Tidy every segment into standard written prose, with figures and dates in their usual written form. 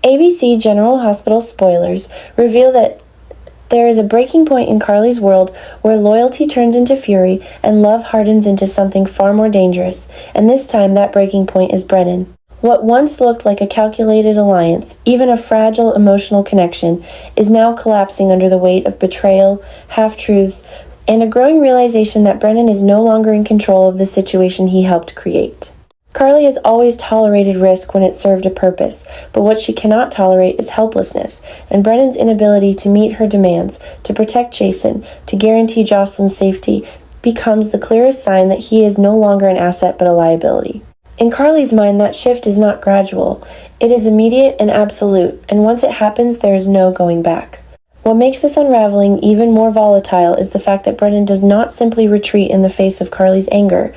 ABC General Hospital spoilers reveal that there is a breaking point in Carly's world where loyalty turns into fury and love hardens into something far more dangerous, and this time that breaking point is Brennan. What once looked like a calculated alliance, even a fragile emotional connection, is now collapsing under the weight of betrayal, half-truths, and a growing realization that Brennan is no longer in control of the situation he helped create. Carly has always tolerated risk when it served a purpose, but what she cannot tolerate is helplessness, and Brennan's inability to meet her demands, to protect Jason, to guarantee Jocelyn's safety, becomes the clearest sign that he is no longer an asset but a liability. In Carly's mind, that shift is not gradual. It is immediate and absolute, and once it happens, there is no going back. What makes this unraveling even more volatile is the fact that Brennan does not simply retreat in the face of Carly's anger.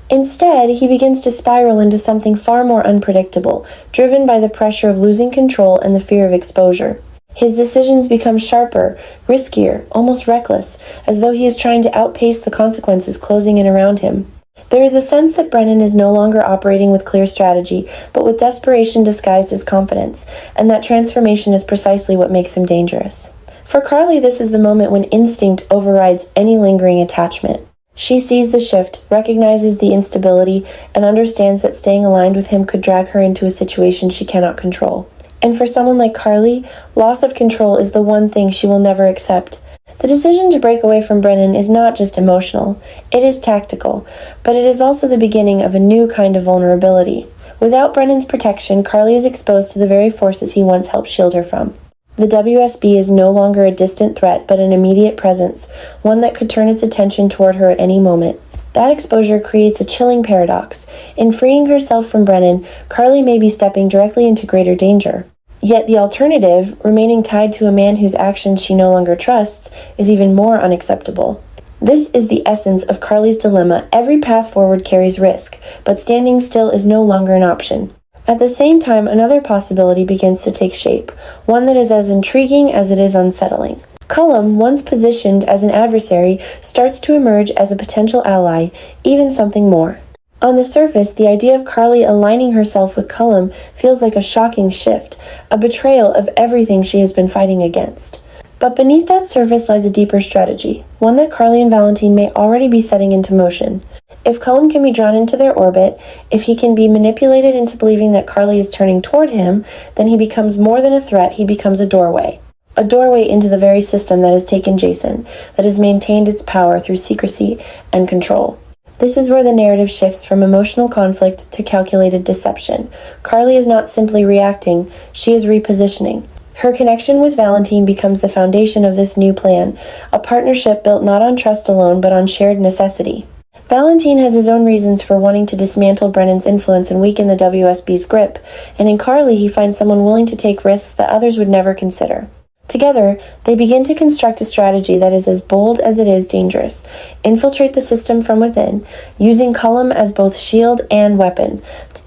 Instead, he begins to spiral into something far more unpredictable, driven by the pressure of losing control and the fear of exposure. His decisions become sharper, riskier, almost reckless, as though he is trying to outpace the consequences closing in around him. There is a sense that Brennan is no longer operating with clear strategy, but with desperation disguised as confidence, and that transformation is precisely what makes him dangerous. For Carly, this is the moment when instinct overrides any lingering attachment. She sees the shift, recognizes the instability, and understands that staying aligned with him could drag her into a situation she cannot control. And for someone like Carly, loss of control is the one thing she will never accept. The decision to break away from Brennan is not just emotional, it is tactical, but it is also the beginning of a new kind of vulnerability. Without Brennan's protection, Carly is exposed to the very forces he once helped shield her from. The WSB is no longer a distant threat, but an immediate presence, one that could turn its attention toward her at any moment. That exposure creates a chilling paradox. In freeing herself from Brennan, Carly may be stepping directly into greater danger. Yet the alternative, remaining tied to a man whose actions she no longer trusts, is even more unacceptable. This is the essence of Carly's dilemma. Every path forward carries risk, but standing still is no longer an option. At the same time, another possibility begins to take shape, one that is as intriguing as it is unsettling. Cullum, once positioned as an adversary, starts to emerge as a potential ally, even something more. On the surface, the idea of Carly aligning herself with Cullum feels like a shocking shift, a betrayal of everything she has been fighting against. But beneath that surface lies a deeper strategy, one that Carly and Valentin may already be setting into motion. If Cullum can be drawn into their orbit, if he can be manipulated into believing that Carly is turning toward him, then he becomes more than a threat, he becomes a doorway. A doorway into the very system that has taken Jason, that has maintained its power through secrecy and control. This is where the narrative shifts from emotional conflict to calculated deception. Carly is not simply reacting, she is repositioning. Her connection with Valentin becomes the foundation of this new plan, a partnership built not on trust alone but on shared necessity. Valentin has his own reasons for wanting to dismantle Brennan's influence and weaken the WSB's grip, and in Carly he finds someone willing to take risks that others would never consider. Together, they begin to construct a strategy that is as bold as it is dangerous. Infiltrate the system from within, using Cullum as both shield and weapon,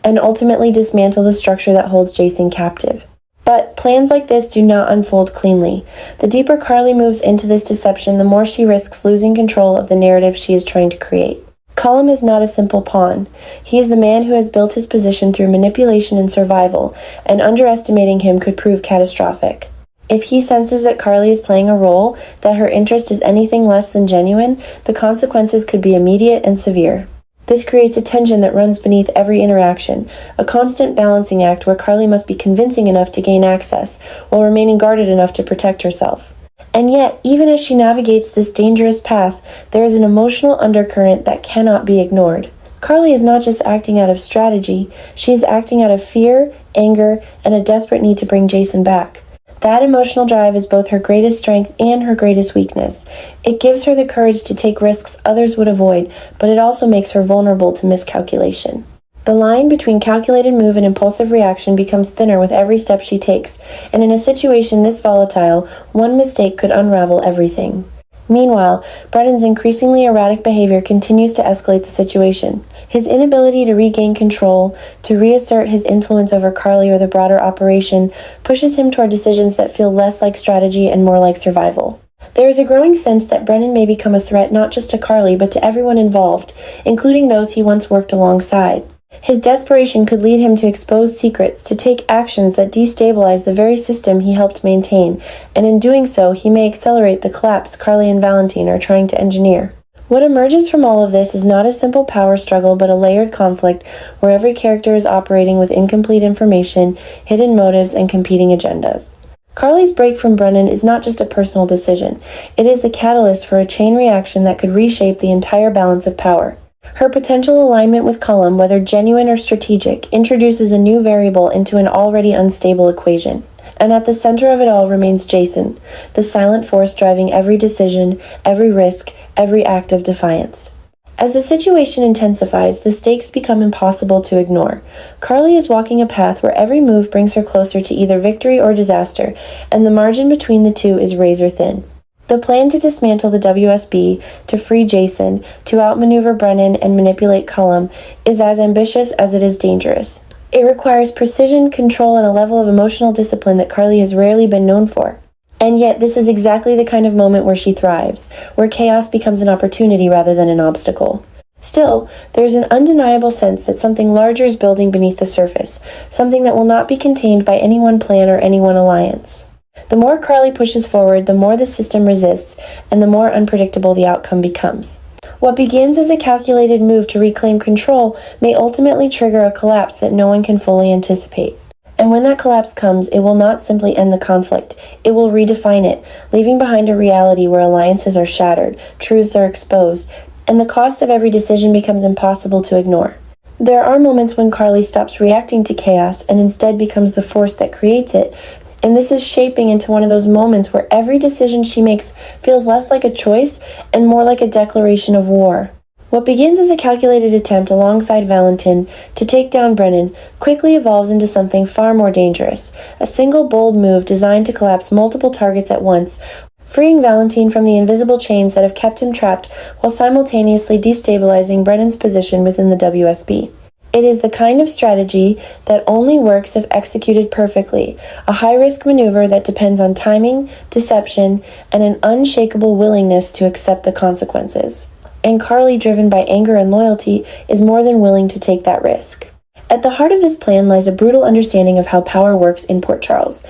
and ultimately dismantle the structure that holds Jason captive. But plans like this do not unfold cleanly. The deeper Carly moves into this deception, the more she risks losing control of the narrative she is trying to create. Cullum is not a simple pawn. He is a man who has built his position through manipulation and survival, and underestimating him could prove catastrophic. If he senses that Carly is playing a role, that her interest is anything less than genuine, the consequences could be immediate and severe. This creates a tension that runs beneath every interaction, a constant balancing act where Carly must be convincing enough to gain access, while remaining guarded enough to protect herself. And yet, even as she navigates this dangerous path, there is an emotional undercurrent that cannot be ignored. Carly is not just acting out of strategy, she is acting out of fear, anger, and a desperate need to bring Jason back. That emotional drive is both her greatest strength and her greatest weakness. It gives her the courage to take risks others would avoid, but it also makes her vulnerable to miscalculation. The line between calculated move and impulsive reaction becomes thinner with every step she takes, and in a situation this volatile, one mistake could unravel everything. Meanwhile, Brennan's increasingly erratic behavior continues to escalate the situation. His inability to regain control, to reassert his influence over Carly or the broader operation, pushes him toward decisions that feel less like strategy and more like survival. There is a growing sense that Brennan may become a threat not just to Carly but to everyone involved, including those he once worked alongside. His desperation could lead him to expose secrets, to take actions that destabilize the very system he helped maintain, and in doing so, he may accelerate the collapse Carly and Valentin are trying to engineer. What emerges from all of this is not a simple power struggle, but a layered conflict where every character is operating with incomplete information, hidden motives, and competing agendas. Carly's break from Brennan is not just a personal decision. It is the catalyst for a chain reaction that could reshape the entire balance of power. Her potential alignment with Cullum, whether genuine or strategic, introduces a new variable into an already unstable equation. And at the center of it all remains Jason, the silent force driving every decision, every risk, every act of defiance. As the situation intensifies, the stakes become impossible to ignore. Carly is walking a path where every move brings her closer to either victory or disaster, and the margin between the two is razor thin. The plan to dismantle the WSB, to free Jason, to outmaneuver Brennan and manipulate Cullum is as ambitious as it is dangerous. It requires precision, control, and a level of emotional discipline that Carly has rarely been known for. And yet, this is exactly the kind of moment where she thrives, where chaos becomes an opportunity rather than an obstacle. Still, there's an undeniable sense that something larger is building beneath the surface, something that will not be contained by any one plan or any one alliance. The more Carly pushes forward, the more the system resists, and the more unpredictable the outcome becomes. What begins as a calculated move to reclaim control may ultimately trigger a collapse that no one can fully anticipate. And when that collapse comes, it will not simply end the conflict. It will redefine it, leaving behind a reality where alliances are shattered, truths are exposed, and the cost of every decision becomes impossible to ignore. There are moments when Carly stops reacting to chaos and instead becomes the force that creates it. And this is shaping into one of those moments where every decision she makes feels less like a choice and more like a declaration of war. What begins as a calculated attempt alongside Valentin to take down Brennan quickly evolves into something far more dangerous, a single bold move designed to collapse multiple targets at once, freeing Valentin from the invisible chains that have kept him trapped while simultaneously destabilizing Brennan's position within the WSB. It is the kind of strategy that only works if executed perfectly, a high-risk maneuver that depends on timing, deception, and an unshakable willingness to accept the consequences. And Carly, driven by anger and loyalty, is more than willing to take that risk. At the heart of this plan lies a brutal understanding of how power works in Port Charles.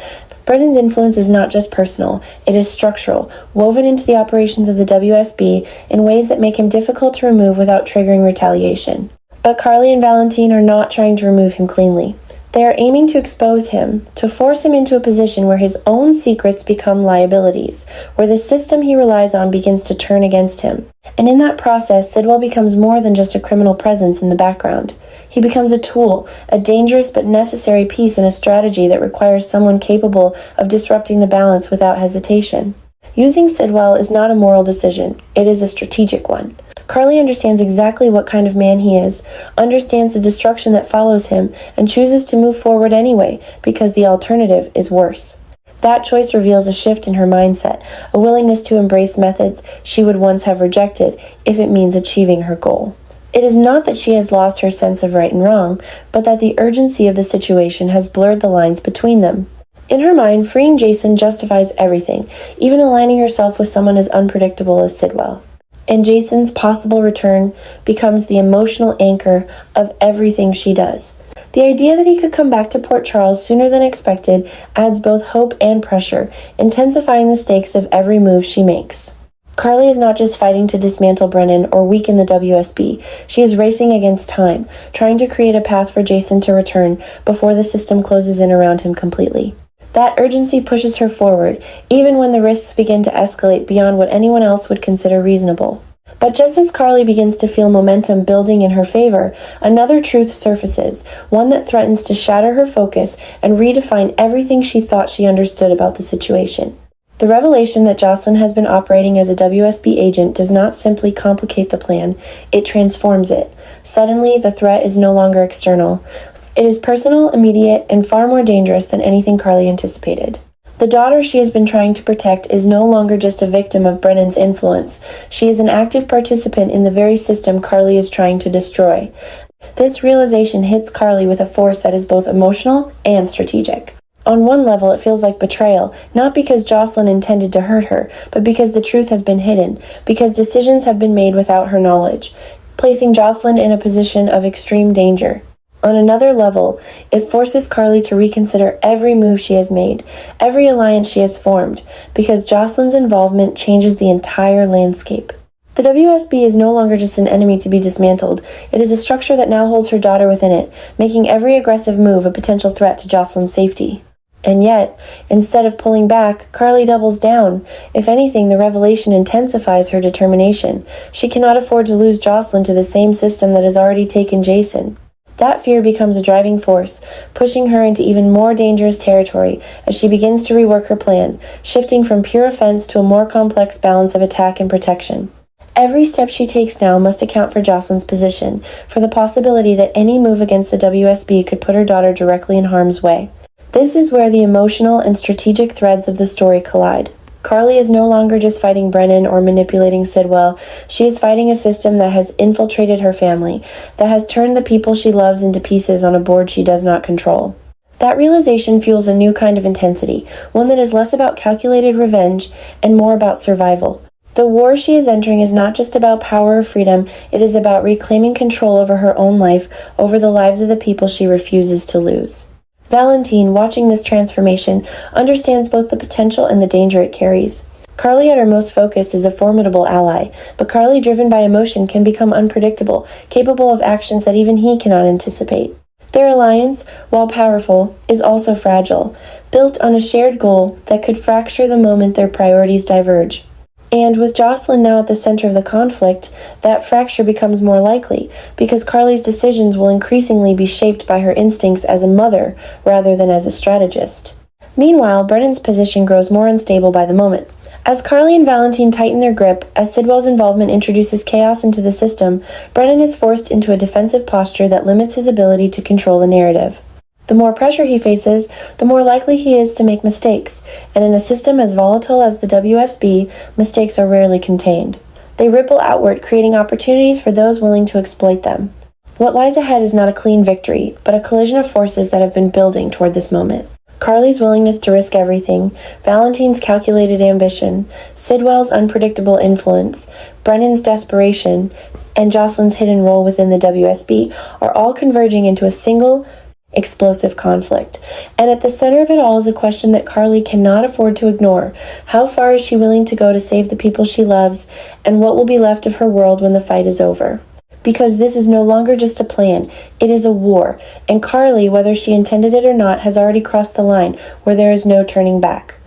Brennan's influence is not just personal, it is structural, woven into the operations of the WSB in ways that make him difficult to remove without triggering retaliation. But Carly and Valentin are not trying to remove him cleanly. They are aiming to expose him, to force him into a position where his own secrets become liabilities, where the system he relies on begins to turn against him. And in that process, Sidwell becomes more than just a criminal presence in the background. He becomes a tool, a dangerous but necessary piece in a strategy that requires someone capable of disrupting the balance without hesitation. Using Sidwell is not a moral decision, it is a strategic one. Carly understands exactly what kind of man he is, understands the destruction that follows him, and chooses to move forward anyway, because the alternative is worse. That choice reveals a shift in her mindset, a willingness to embrace methods she would once have rejected, if it means achieving her goal. It is not that she has lost her sense of right and wrong, but that the urgency of the situation has blurred the lines between them. In her mind, freeing Jason justifies everything, even aligning herself with someone as unpredictable as Sidwell. And Jason's possible return becomes the emotional anchor of everything she does. The idea that he could come back to Port Charles sooner than expected adds both hope and pressure, intensifying the stakes of every move she makes. Carly is not just fighting to dismantle Brennan or weaken the WSB. She is racing against time, trying to create a path for Jason to return before the system closes in around him completely. That urgency pushes her forward, even when the risks begin to escalate beyond what anyone else would consider reasonable. But just as Carly begins to feel momentum building in her favor, another truth surfaces, one that threatens to shatter her focus and redefine everything she thought she understood about the situation. The revelation that Jocelyn has been operating as a WSB agent does not simply complicate the plan, it transforms it. Suddenly, the threat is no longer external. It is personal, immediate, and far more dangerous than anything Carly anticipated. The daughter she has been trying to protect is no longer just a victim of Brennan's influence. She is an active participant in the very system Carly is trying to destroy. This realization hits Carly with a force that is both emotional and strategic. On one level, it feels like betrayal, not because Jocelyn intended to hurt her, but because the truth has been hidden, because decisions have been made without her knowledge, placing Jocelyn in a position of extreme danger. On another level, it forces Carly to reconsider every move she has made, every alliance she has formed, because Jocelyn's involvement changes the entire landscape. The WSB is no longer just an enemy to be dismantled. It is a structure that now holds her daughter within it, making every aggressive move a potential threat to Jocelyn's safety. And yet, instead of pulling back, Carly doubles down. If anything, the revelation intensifies her determination. She cannot afford to lose Jocelyn to the same system that has already taken Jason. That fear becomes a driving force, pushing her into even more dangerous territory as she begins to rework her plan, shifting from pure offense to a more complex balance of attack and protection. Every step she takes now must account for Jocelyn's position, for the possibility that any move against the WSB could put her daughter directly in harm's way. This is where the emotional and strategic threads of the story collide. Carly is no longer just fighting Brennan or manipulating Sidwell. She is fighting a system that has infiltrated her family, that has turned the people she loves into pieces on a board she does not control. That realization fuels a new kind of intensity, one that is less about calculated revenge and more about survival. The war she is entering is not just about power or freedom, it is about reclaiming control over her own life, over the lives of the people she refuses to lose. Valentin, watching this transformation, understands both the potential and the danger it carries. Carly at her most focused is a formidable ally, but Carly driven by emotion can become unpredictable, capable of actions that even he cannot anticipate. Their alliance, while powerful, is also fragile, built on a shared goal that could fracture the moment their priorities diverge. And with Jocelyn now at the center of the conflict, that fracture becomes more likely, because Carly's decisions will increasingly be shaped by her instincts as a mother rather than as a strategist. Meanwhile, Brennan's position grows more unstable by the moment. As Carly and Valentin tighten their grip, as Sidwell's involvement introduces chaos into the system, Brennan is forced into a defensive posture that limits his ability to control the narrative. The more pressure he faces, the more likely he is to make mistakes, and in a system as volatile as the WSB, mistakes are rarely contained. They ripple outward, creating opportunities for those willing to exploit them. What lies ahead is not a clean victory, but a collision of forces that have been building toward this moment. Carly's willingness to risk everything, Valentin's calculated ambition, Sidwell's unpredictable influence, Brennan's desperation, and Jocelyn's hidden role within the WSB are all converging into a single, explosive conflict. And at the center of it all is a question that Carly cannot afford to ignore. How far is she willing to go to save the people she loves, and what will be left of her world when the fight is over? Because this is no longer just a plan, it is a war, and Carly, whether she intended it or not, has already crossed the line where there is no turning back.